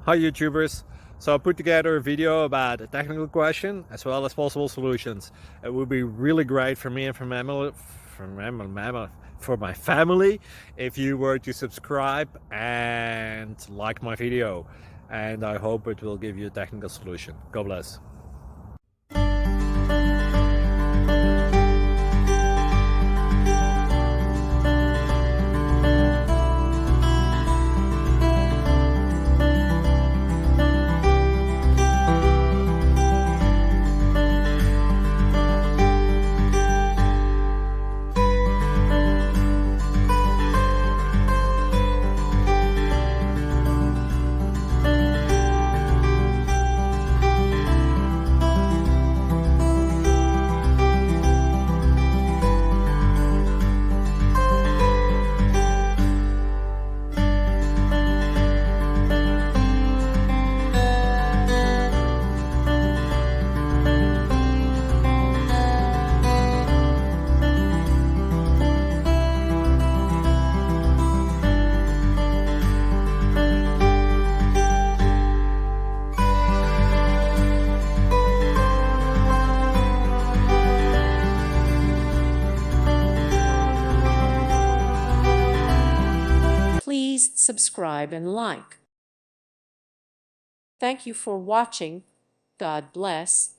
Hi YouTubers! So I put together a video about a technical question as well as possible solutions. It would be really great for me and for my family if you were to subscribe and like my video, and I hope it will give you a technical solution. God bless. Please subscribe and like. Thank you for watching. God bless.